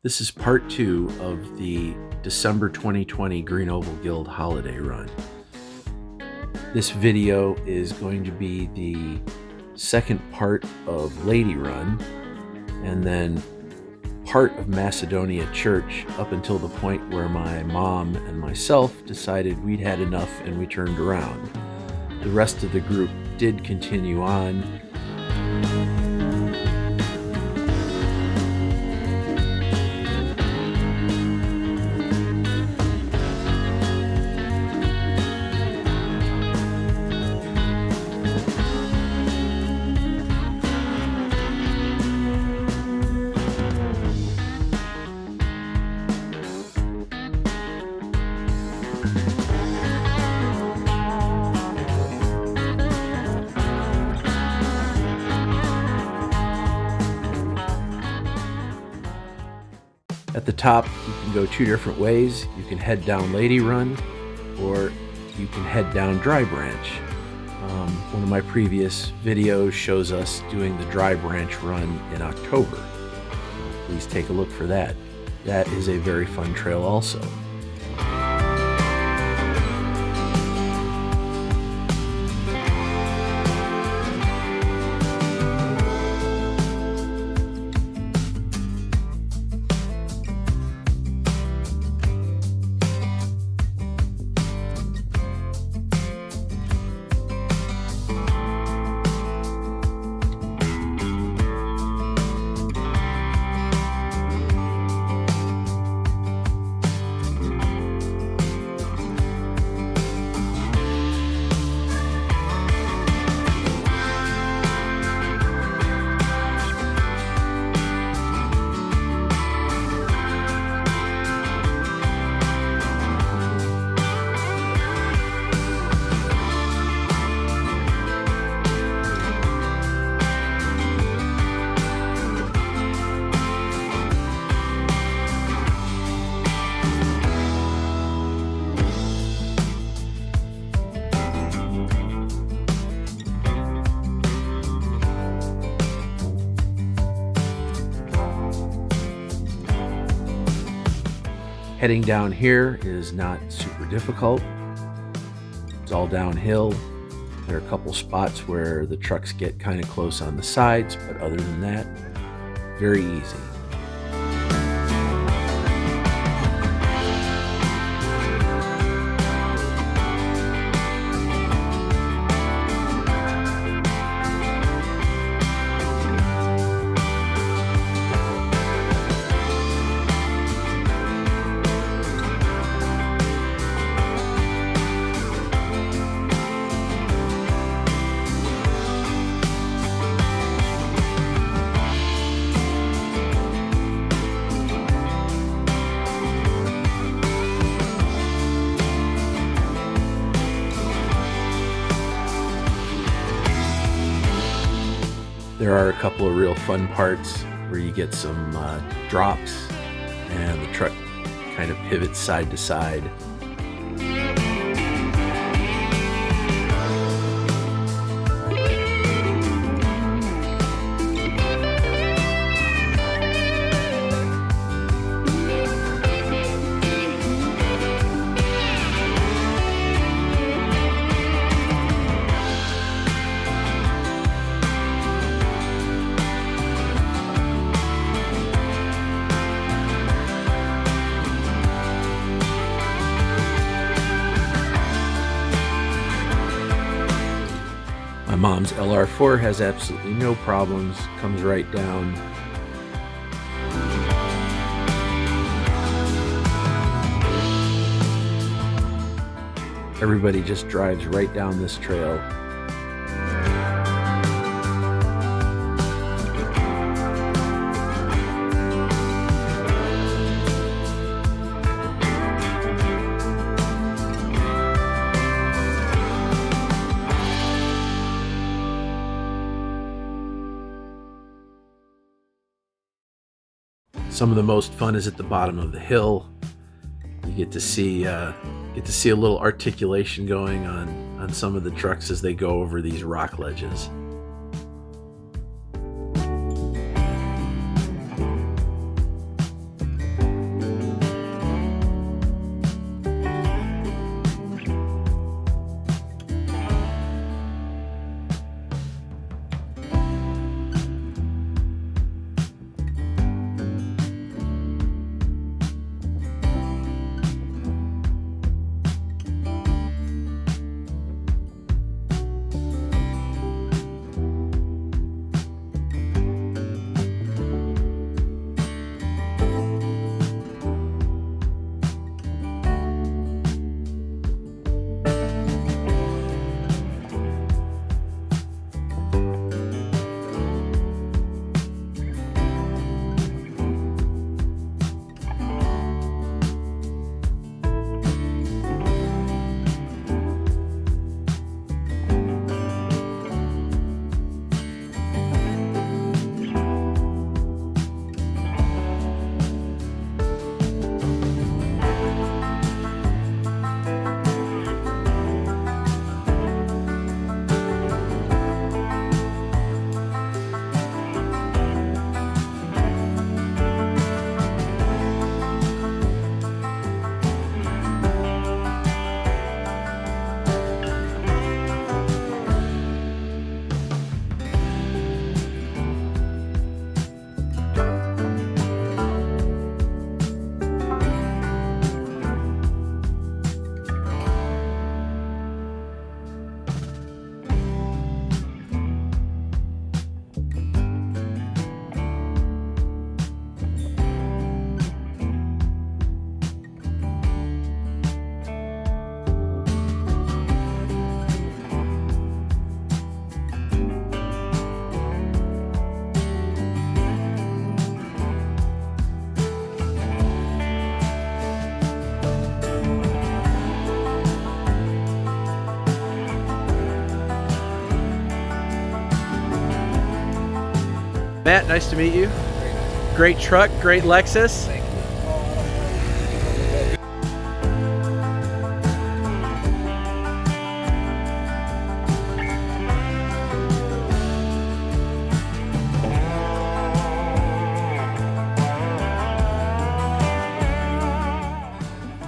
This is part 2 of the December 2020 Green Oval Guild Holiday Run. This video is going to be the second part of Lady Run, and then part of Macedonia Church up until the point where my mom and myself decided we'd had enough and we turned around. The rest of the group did continue on. At the top, you can go two different ways. You can head down Lady Run, or you can head down Dry Branch. One of my previous videos shows us doing the Dry Branch run in October. Please take a look for that. That is a very fun trail also. Heading down here is not super difficult. It's all downhill. There are a couple spots where the trucks get kind of close on the sides, but other than that, very easy. There are a couple of real fun parts where you get some drops and the truck kind of pivots side to side. My mom's LR4 has absolutely no problems, comes right down. Everybody just drives right down this trail. Some of the most fun is at the bottom of the hill. You get to see a little articulation going on some of the trucks as they go over these rock ledges. Matt, nice to meet you. Great truck, great Lexus. Thank you.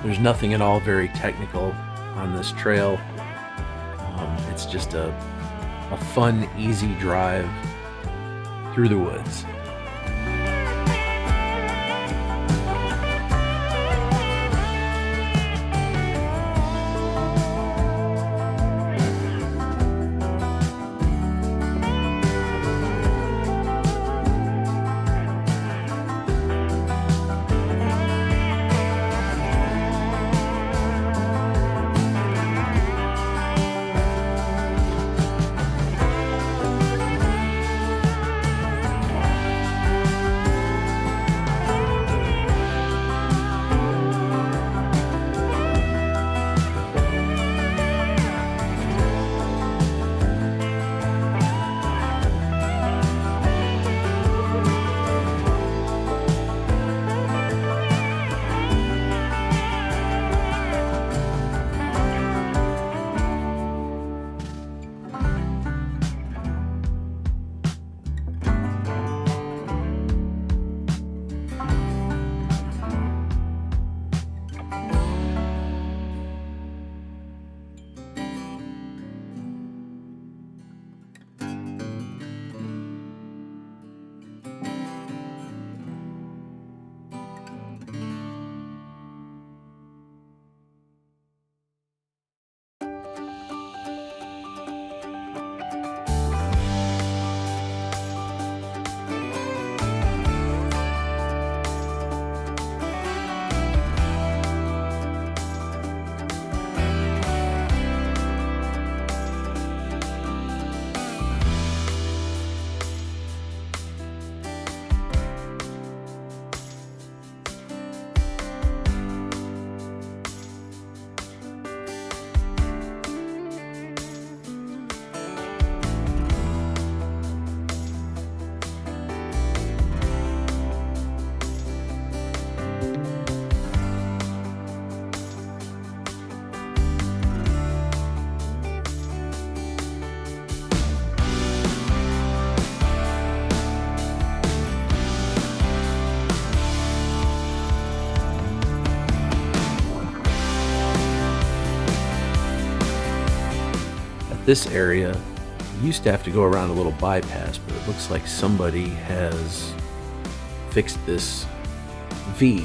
There's nothing at all very technical on this trail. It's just a fun, easy drive through the woods. This area used to have to go around a little bypass, but it looks like somebody has fixed this V,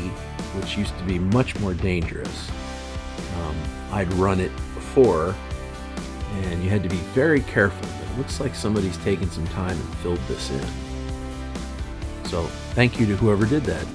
which used to be much more dangerous. I'd run it before, and you had to be very careful, but it looks like somebody's taken some time and filled this in. So thank you to whoever did that.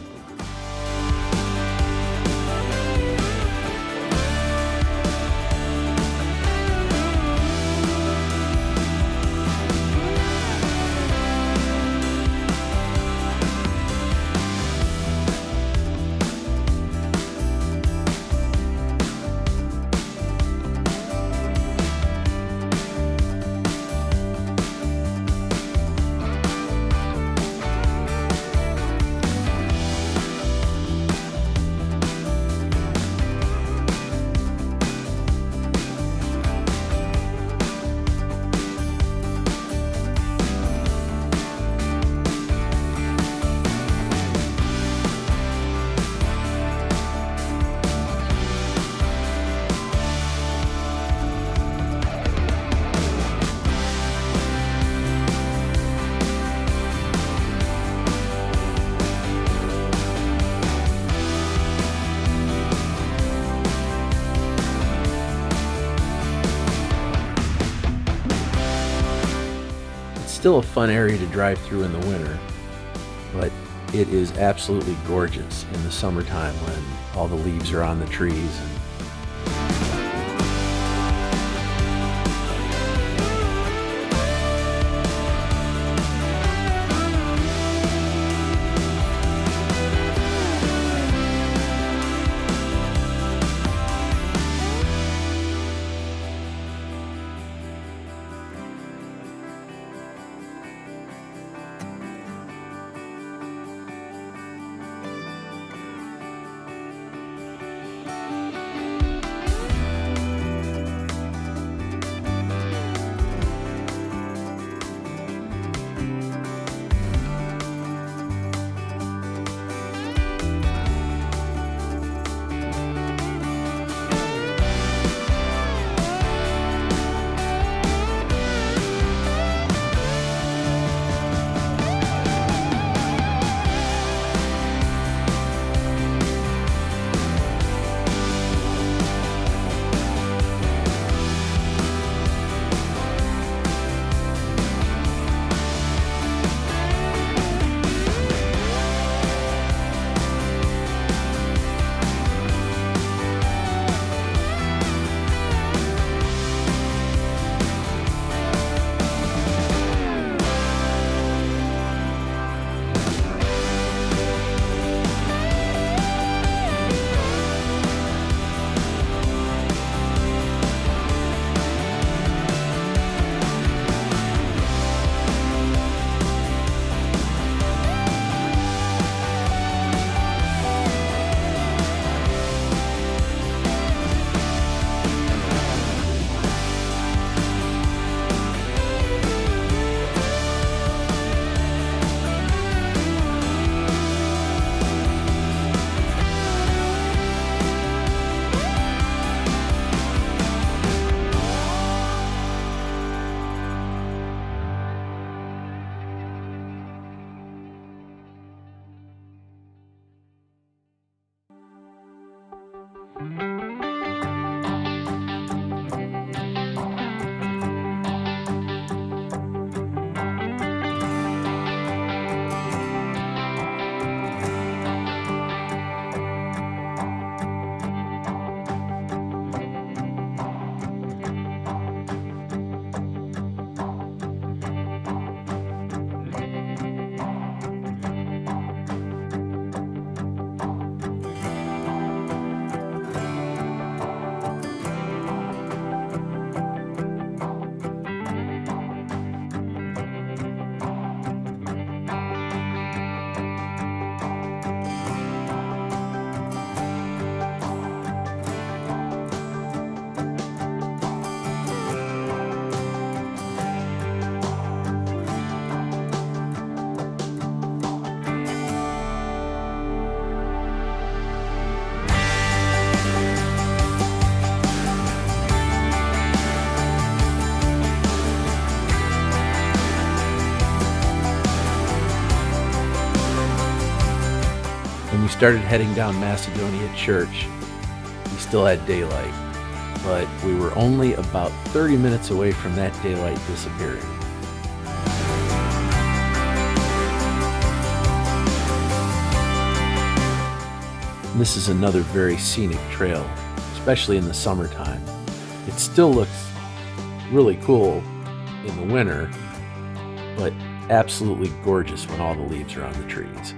Still a fun area to drive through in the winter, but it is absolutely gorgeous in the summertime when all the leaves are on the trees and started heading down Macedonia Church, we still had daylight, but we were only about 30 minutes away from that daylight disappearing. This is another very scenic trail, especially in the summertime. It still looks really cool in the winter, but absolutely gorgeous when all the leaves are on the trees.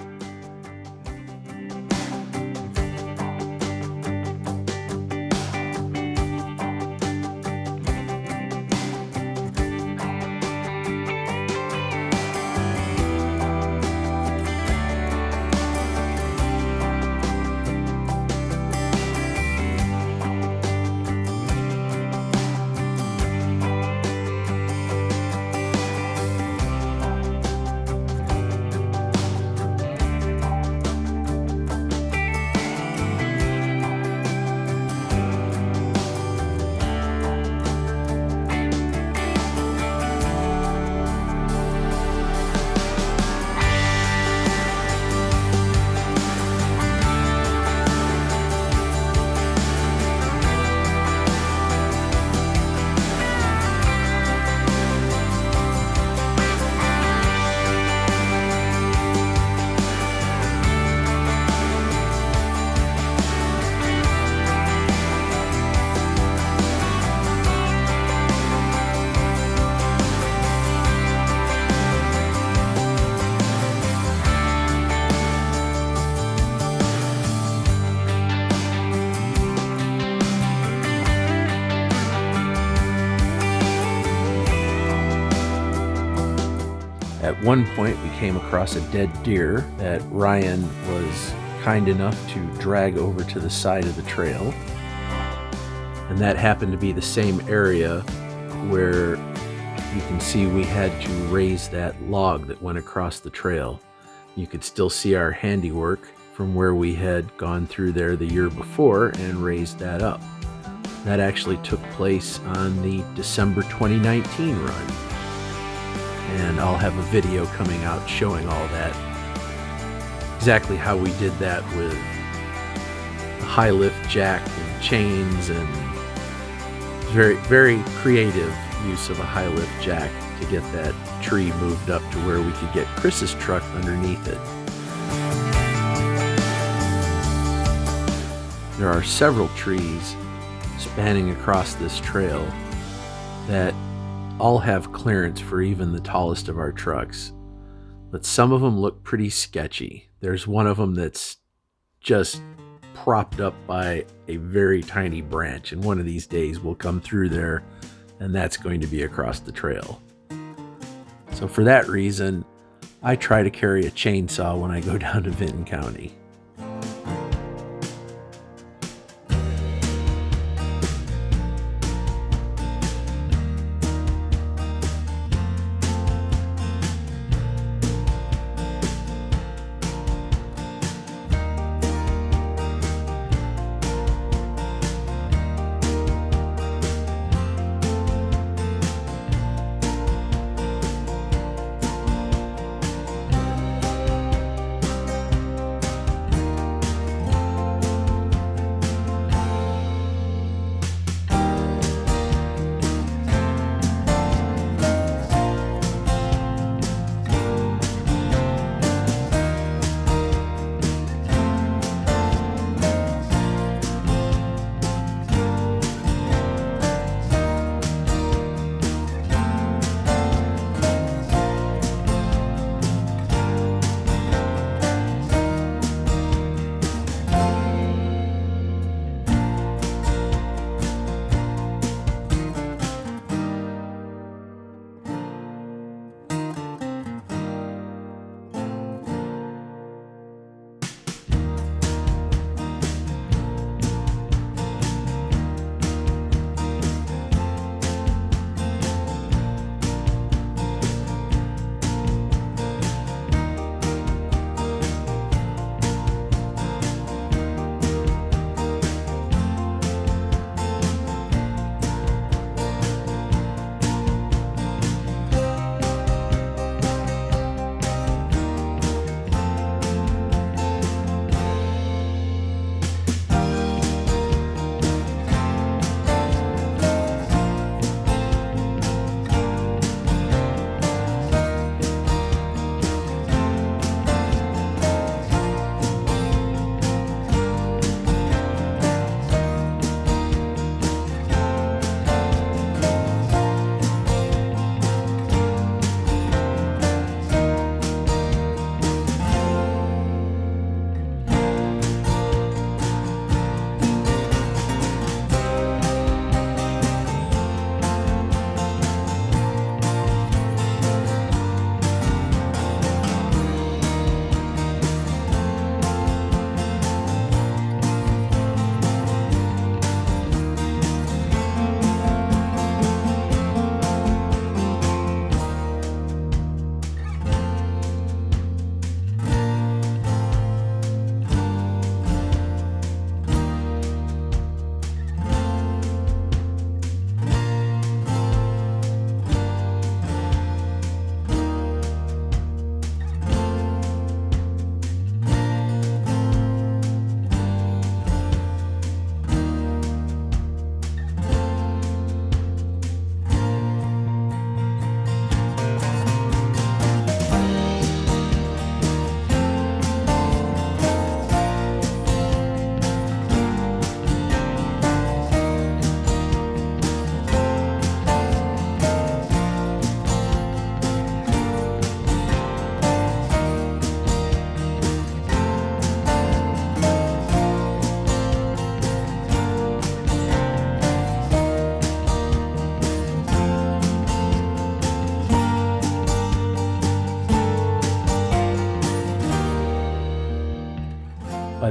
At one point, we came across a dead deer that Ryan was kind enough to drag over to the side of the trail. And that happened to be the same area where you can see we had to raise that log that went across the trail. You could still see our handiwork from where we had gone through there the year before and raised that up. That actually took place on the December 2019 run. And I'll have a video coming out showing all that. Exactly how we did that with a high lift jack and chains, and very, very creative use of a high lift jack to get that tree moved up to where we could get Chris's truck underneath it. There are several trees spanning across this trail that all have clearance for even the tallest of our trucks, but some of them look pretty sketchy. There's one of them that's just propped up by a very tiny branch, and one of these days we'll come through there and that's going to be across the trail. So for that reason, I try to carry a chainsaw when I go down to Vinton County.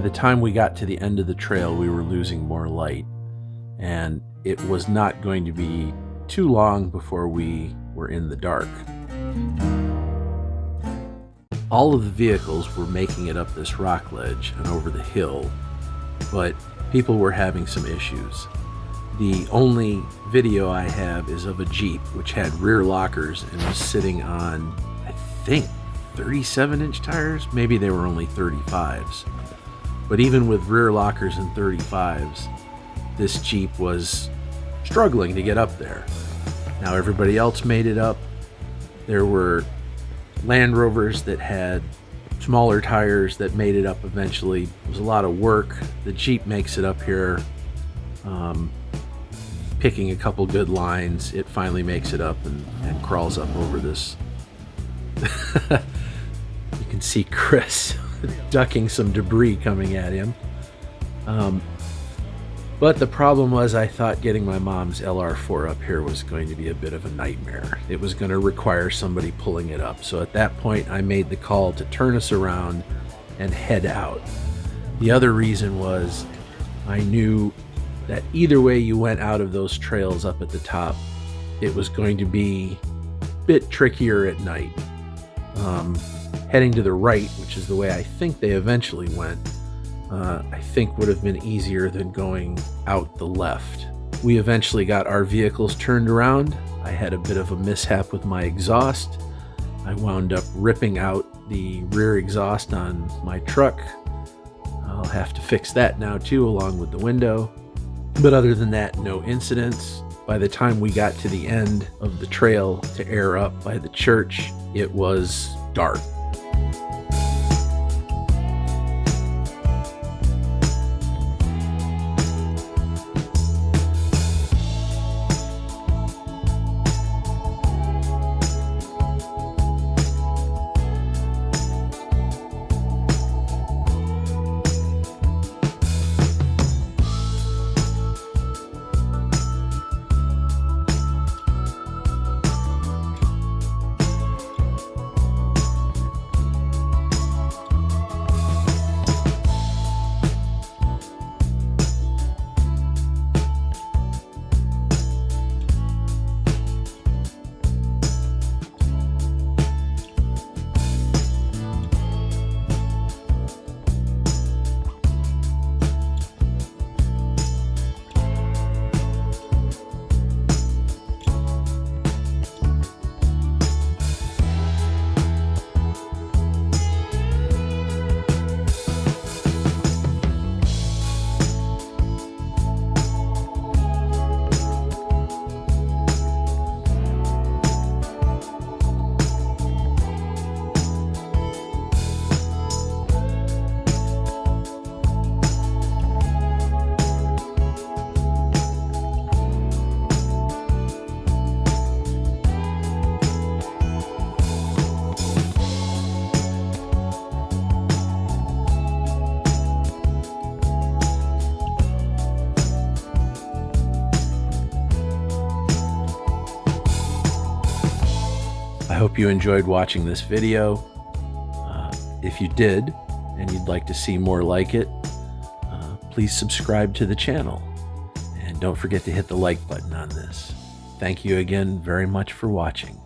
the time we got to the end of the trail, we were losing more light, and it was not going to be too long before we were in the dark. All of the vehicles were making it up this rock ledge and over the hill, but people were having some issues. The only video I have is of a Jeep which had rear lockers and was sitting on, I think, 37-inch tires. Maybe they were only 35s. But even with rear lockers and 35s, this Jeep was struggling to get up there. Now everybody else made it up. There were Land Rovers that had smaller tires that made it up eventually. It was a lot of work. The Jeep makes it up here. Picking a couple good lines, it finally makes it up and crawls up over this. You can see Chris ducking some debris coming at him. But the problem was, I thought getting my mom's LR4 up here was going to be a bit of a nightmare. It was going to require somebody pulling it up. So at that point, I made the call to turn us around and head out. The other reason was I knew that either way you went out of those trails up at the top, it was going to be a bit trickier at night. Heading to the right, which is the way I think they eventually went, I think would have been easier than going out the left. We eventually got our vehicles turned around. I had a bit of a mishap with my exhaust. I wound up ripping out the rear exhaust on my truck. I'll have to fix that now too, along with the window. But other than that, no incidents. By the time we got to the end of the trail to air up by the church, it was dark. I hope you enjoyed watching this video. If you did, and you'd like to see more like it, please subscribe to the channel. And don't forget to hit the like button on this. Thank you again very much for watching.